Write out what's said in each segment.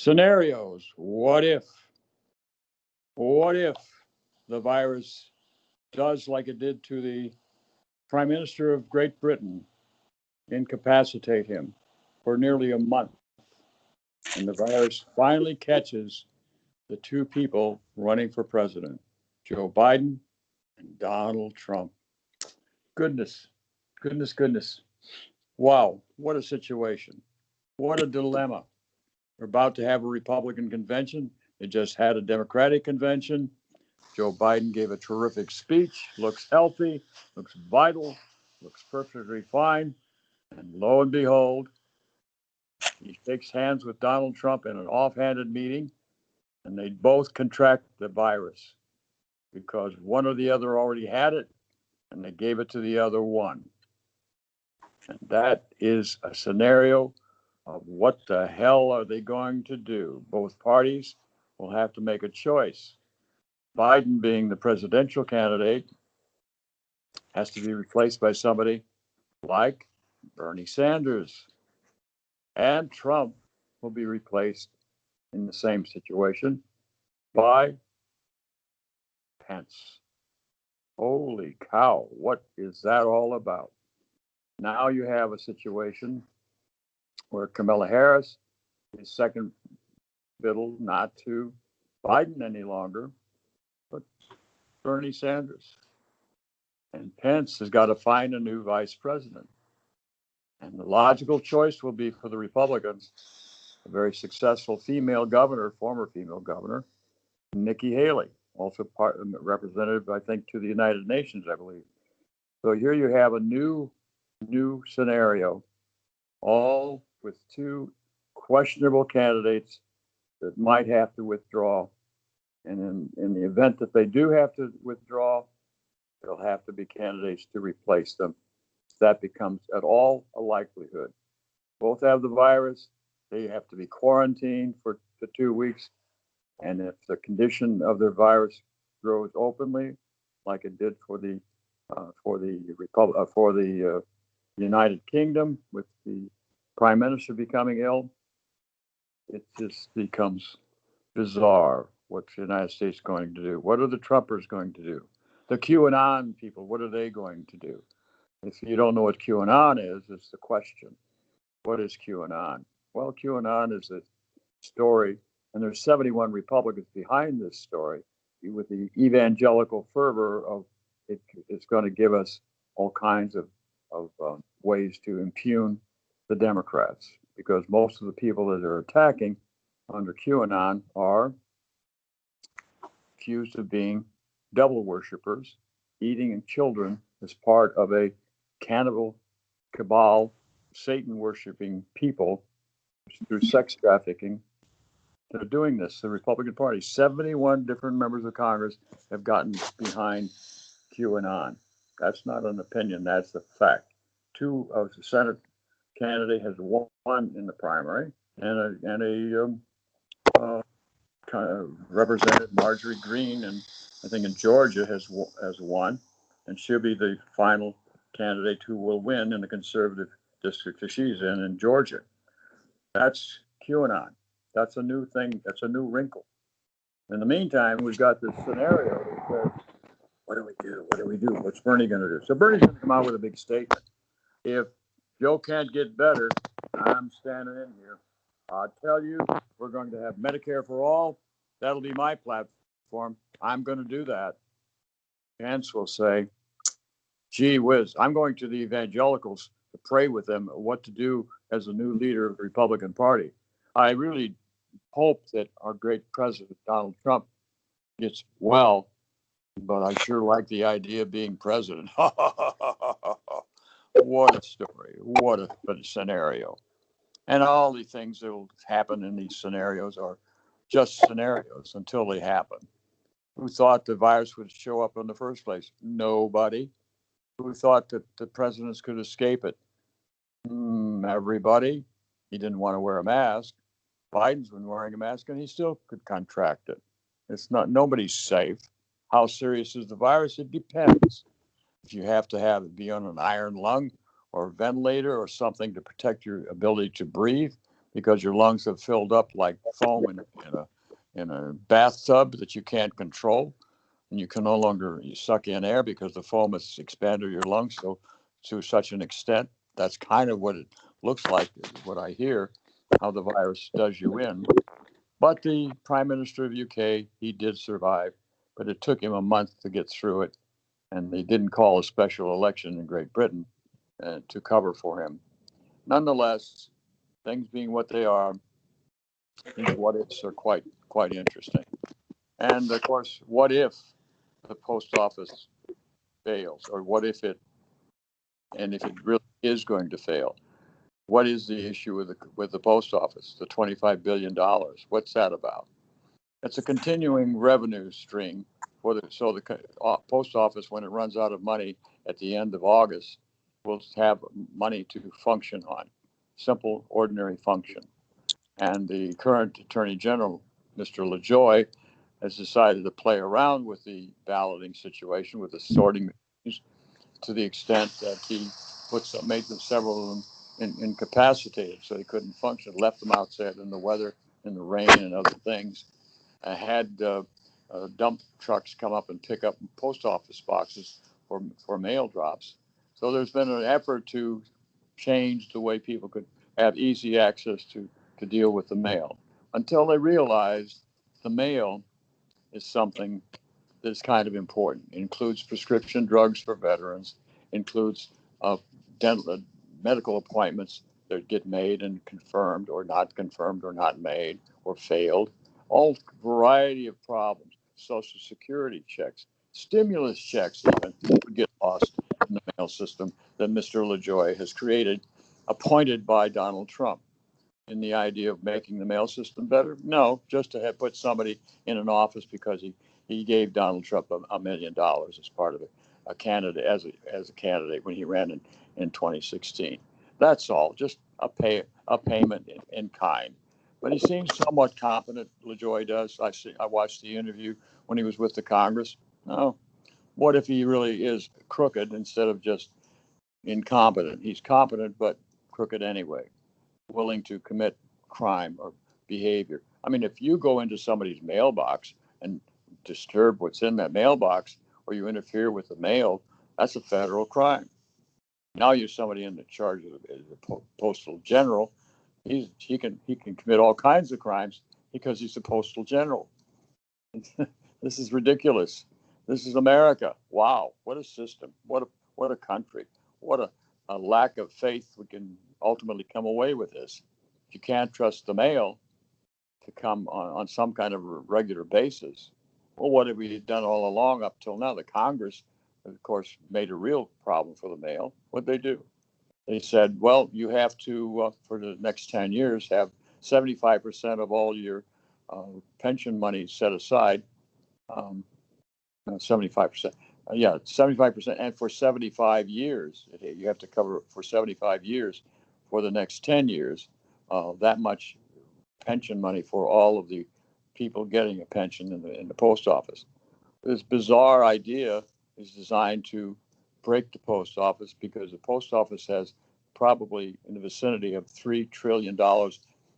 Scenarios. What if the virus does like it did to the Prime Minister of Great Britain, incapacitate him for nearly a month, and the virus finally catches the two people running for president, Joe Biden and Donald Trump. Goodness, goodness, goodness. Wow, what a situation. What a dilemma. We're about to have a Republican convention. They just had a Democratic convention. Joe Biden gave a terrific speech, looks healthy, looks vital, looks perfectly fine. And lo and behold, he shakes hands with Donald Trump in an offhanded meeting, and they both contract the virus because one or the other already had it, and they gave it to the other one. And that is a scenario of what the hell are they going to do? Both parties will have to make a choice. Biden, being the presidential candidate, has to be replaced by somebody like Bernie Sanders. And Trump will be replaced in the same situation by Pence. Holy cow, what is that all about? Now you have a situation where Kamala Harris is second fiddle not to Biden any longer, but Bernie Sanders. And Pence has got to find a new vice president. And the logical choice will be for the Republicans, a very successful female governor, former female governor, Nikki Haley, also representative, I think, to the United Nations, I believe. So here you have a new scenario, all with two questionable candidates that might have to withdraw. And in the event that they do have to withdraw, there'll have to be candidates to replace them. That becomes at all a likelihood. Both have the virus. They have to be quarantined for 2 weeks. And if the condition of their virus grows openly, like it did for the United Kingdom, with the Prime Minister becoming ill, it just becomes bizarre. What's the United States going to do? What are the Trumpers going to do? The QAnon people, what are they going to do? If you don't know what QAnon is, it's the question. What is QAnon? Well, QAnon is a story, and there's 71 Republicans behind this story, with the evangelical fervor of it's going to give us all kinds of ways to impugn the Democrats, because most of the people that are attacking under QAnon are accused of being devil worshippers, eating children as part of a cannibal cabal, Satan worshiping people through sex trafficking. They're doing this. The Republican Party, 71 different members of Congress have gotten behind QAnon. That's not an opinion, that's a fact. Two of the Senate candidate has won in the primary, and a Representative Marjorie Greene, and I think in Georgia has won, and she'll be the final candidate who will win in the conservative district that she's in Georgia. That's QAnon. That's a new thing. That's a new wrinkle. In the meantime, we've got this scenario that says, what do we do? What do we do? What's Bernie going to do? So Bernie's going to come out with a big statement. If Joe can't get better, I'm standing in here. I'll tell you, we're going to have Medicare for all. That'll be my platform. I'm going to do that. Pence will say, gee whiz, I'm going to the evangelicals to pray with them what to do as a new leader of the Republican Party. I really hope that our great president, Donald Trump, gets well, but I sure like the idea of being president. What a story. What a scenario. And all the things that will happen in these scenarios are just scenarios until they happen. Who thought the virus would show up in the first place? Nobody. Who thought that the presidents could escape it? Everybody. He didn't want to wear a mask. Biden's been wearing a mask, and he still could contract it. It's not, nobody's safe. How serious is the virus? It depends. If you have to be on an iron lung or a ventilator or something to protect your ability to breathe, because your lungs have filled up like foam in a bathtub that you can't control, and you can no longer suck in air because the foam has expanded your lungs so to such an extent. That's kind of what it looks like, what I hear, how the virus does you in. But the Prime Minister of UK, he did survive, but it took him a month to get through it, and they didn't call a special election in Great Britain to cover for him. Nonetheless, things being what they are, these what ifs are quite interesting. And of course, what if the post office fails, or what if it, and if it really is going to fail? What is the issue with the post office? The $25 billion. What's that about? It's a continuing revenue stream for the post office, when it runs out of money at the end of August, will have money to function on, simple, ordinary function. And the current Attorney General, Mr. LaJoy, has decided to play around with the balloting situation, with the sorting machines, to the extent that he made them, several of them incapacitated, so they couldn't function, left them outside in the weather, in the rain, and other things. Had dump trucks come up and pick up post office boxes for mail drops. So there's been an effort to change the way people could have easy access to deal with the mail, until they realized the mail is something that's kind of important. It includes prescription drugs for veterans, includes dental medical appointments that get made and confirmed or not made or failed. All variety of problems. Social Security checks, stimulus checks even would get lost in the mail system that Mr. LaJoy has created, appointed by Donald Trump. In the idea of making the mail system better? No, just to have put somebody in an office because he gave Donald Trump $1 million as part of a candidate, as a candidate when he ran in 2016. That's all, just a payment in kind. But he seems somewhat competent. LaJoy does. I watched the interview when he was with the Congress. No, what if he really is crooked instead of just incompetent? He's competent but crooked anyway, willing to commit crime or behavior. I mean, if you go into somebody's mailbox and disturb what's in that mailbox, or you interfere with the mail, that's a federal crime. Now you're somebody in the charge of the postal general. He can commit all kinds of crimes because he's a postal general. This is ridiculous. This is America. Wow, what a system! What a country! What a lack of faith we can ultimately come away with this. If you can't trust the mail to come on some kind of regular basis, well, what have we done all along up till now? The Congress, of course, made a real problem for the mail. What'd they do? They said, well, you have to, for the next 10 years, have 75% of all your pension money set aside. 75%. Yeah, 75%. And for 75 years, you have to cover for 75 years for the next 10 years, that much pension money for all of the people getting a pension in the post office. This bizarre idea is designed to break the post office, because the post office has probably in the vicinity of $3 trillion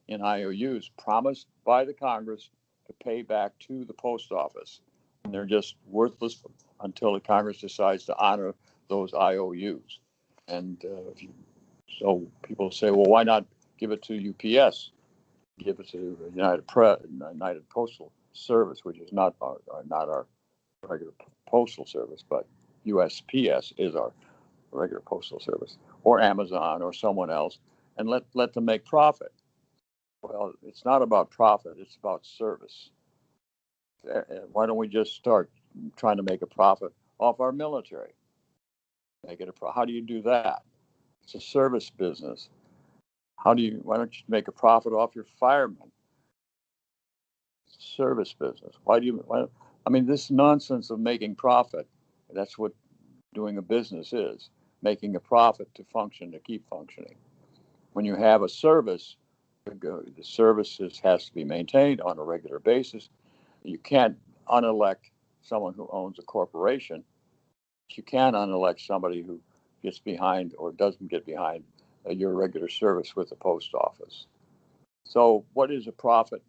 in IOUs promised by the Congress to pay back to the post office. And they're just worthless until the Congress decides to honor those IOUs. And so people say, well, why not give it to UPS? Give it to United Postal Service, which is not our regular postal service, but USPS is our regular postal service, or Amazon or someone else, and let them make profit. Well, it's not about profit, it's about service. Why don't we just start trying to make a profit off our military? How do you do that? It's a service business. Why don't you make a profit off your firemen? It's a service business. I mean, this nonsense of making profit, that's what doing a business is, making a profit to function, to keep functioning. When you have a service, the service has to be maintained on a regular basis. You can't unelect someone who owns a corporation. You can unelect somebody who gets behind or doesn't get behind your regular service with the post office. So what is a profit?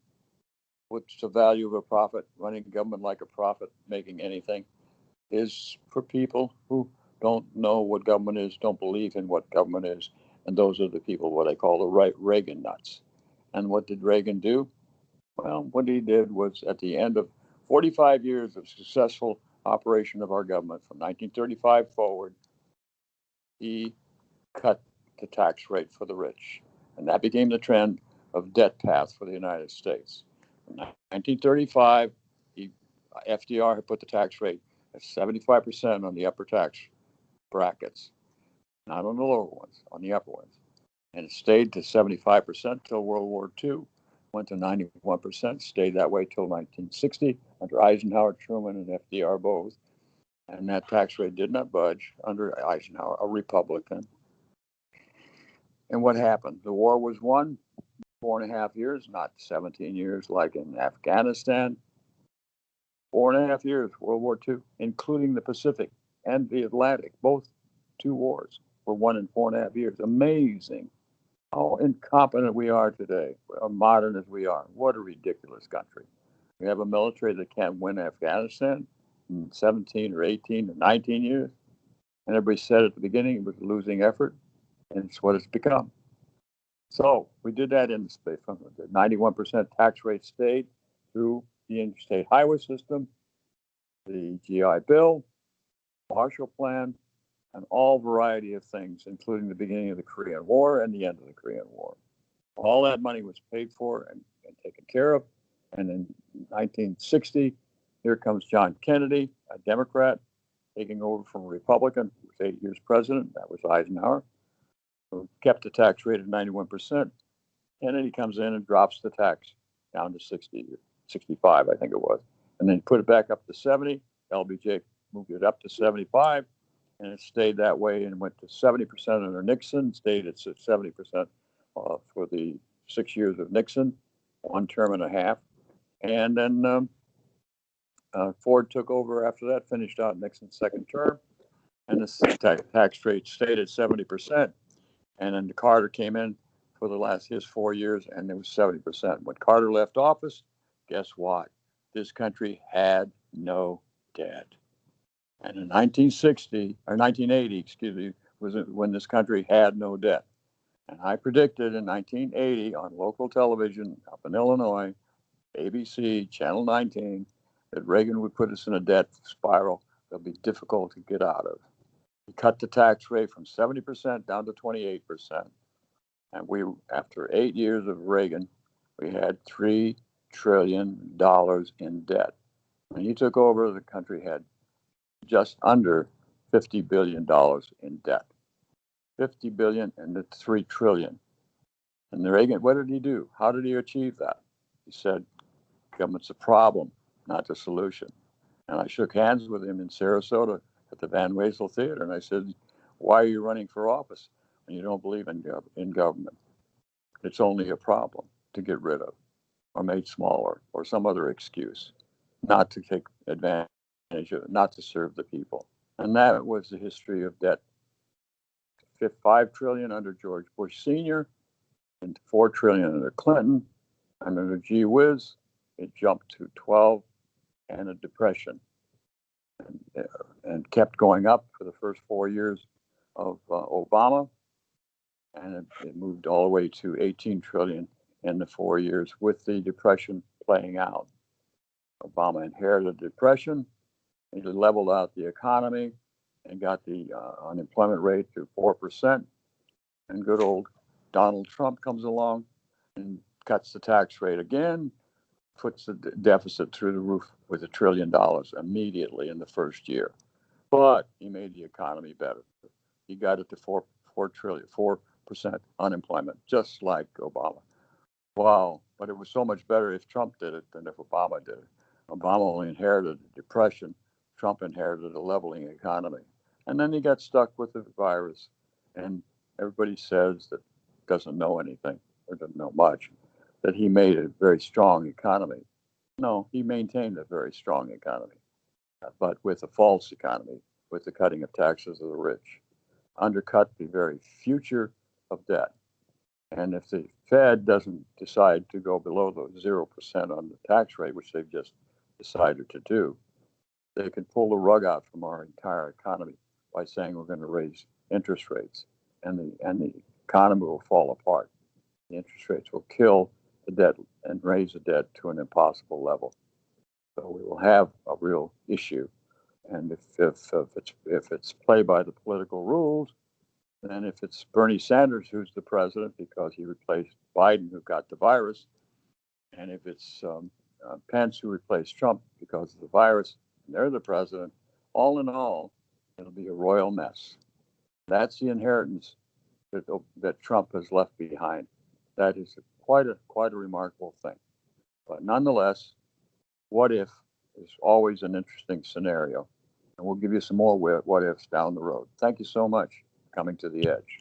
What's the value of a profit? Running government like a profit, making anything, is for people who don't know what government is, don't believe in what government is. And those are the people, what I call the right Reagan nuts. And what did Reagan do? Well, what he did was at the end of 45 years of successful operation of our government from 1935 forward, he cut the tax rate for the rich. And that became the trend of debt path for the United States. In 1935, FDR had put the tax rate at 75% on the upper tax brackets, not on the lower ones, on the upper ones. And it stayed to 75% till World War II, went to 91%, stayed that way till 1960 under Eisenhower, Truman, and FDR both. And that tax rate did not budge under Eisenhower, a Republican. And what happened? The war was won, 4.5 years, not 17 years like in Afghanistan. 4.5 years, World War II, including the Pacific and the Atlantic. Both two wars were won in 4.5 years. Amazing how incompetent we are today, how modern as we are. What a ridiculous country. We have a military that can't win Afghanistan in 17 or 18 or 19 years. And everybody said at the beginning it was a losing effort, and it's what it's become. So we did that in the space. The 91% tax rate stayed through the interstate highway system, the GI Bill, Marshall Plan, and all variety of things, including the beginning of the Korean War and the end of the Korean War. All that money was paid for and taken care of. And in 1960, here comes John Kennedy, a Democrat, taking over from a Republican who was 8 years president. That was Eisenhower, who kept the tax rate at 91%. Kennedy comes in and drops the tax down to 60, 65, I think it was, and then put it back up to 70. LBJ moved it up to 75, and it stayed that way and went to 70% under Nixon, stayed at 70% for the 6 years of Nixon, 1 term and a half. And then Ford took over after that, finished out Nixon's second term, and the tax rate stayed at 70%. And then Carter came in for his 4 years, and it was 70%. When Carter left office, guess what? This country had no debt. And in 1980, was when this country had no debt. And I predicted in 1980 on local television up in Illinois, ABC, Channel 19, that Reagan would put us in a debt spiral that'll be difficult to get out of. He cut the tax rate from 70% down to 28%. And after 8 years of Reagan, we had $3 trillion in debt. When he took over, the country had just under $50 billion in debt. 50 billion and it's 3 trillion. And Reagan, what did he do? How did he achieve that? He said, government's a problem, not the solution. And I shook hands with him in Sarasota at the Van Wezel Theater, and I said, why are you running for office when you don't believe in government? It's only a problem to get rid of or made smaller or some other excuse, not to take advantage of it, not to serve the people. And that was the history of debt. $5 trillion under George Bush Sr. and $4 trillion under Clinton. And under gee whiz, it jumped to 12 and a depression, and kept going up for the first 4 years of Obama, and it moved all the way to 18 trillion in the 4 years with the depression playing out. Obama inherited the depression. He leveled out the economy and got the unemployment rate to 4%. And good old Donald Trump comes along and cuts the tax rate again, puts the deficit through the roof with $1 trillion immediately in the first year. But he made the economy better. He got it to 4% unemployment, just like Obama. Wow, but it was so much better if Trump did it than if Obama did it. Obama only inherited a depression. Trump inherited a leveling economy. And then he got stuck with the virus. And everybody says that doesn't know anything or doesn't know much, that he made a very strong economy. No, he maintained a very strong economy, but with a false economy, with the cutting of taxes of the rich, undercut the very future of debt. And if the Fed doesn't decide to go below the 0% on the tax rate, which they've just decided to do, they can pull the rug out from our entire economy by saying we're going to raise interest rates, and the economy will fall apart. The interest rates will kill the debt and raise the debt to an impossible level. So we will have a real issue. And if it's played by the political rules, then if it's Bernie Sanders who's the president because he replaced Biden who got the virus, and if it's Pence who replaced Trump because of the virus, and they're the president, all in all, it'll be a royal mess. That's the inheritance that Trump has left behind. That is quite a remarkable thing. But nonetheless, what if is always an interesting scenario. And we'll give you some more what ifs down the road. Thank you so much for coming to the edge.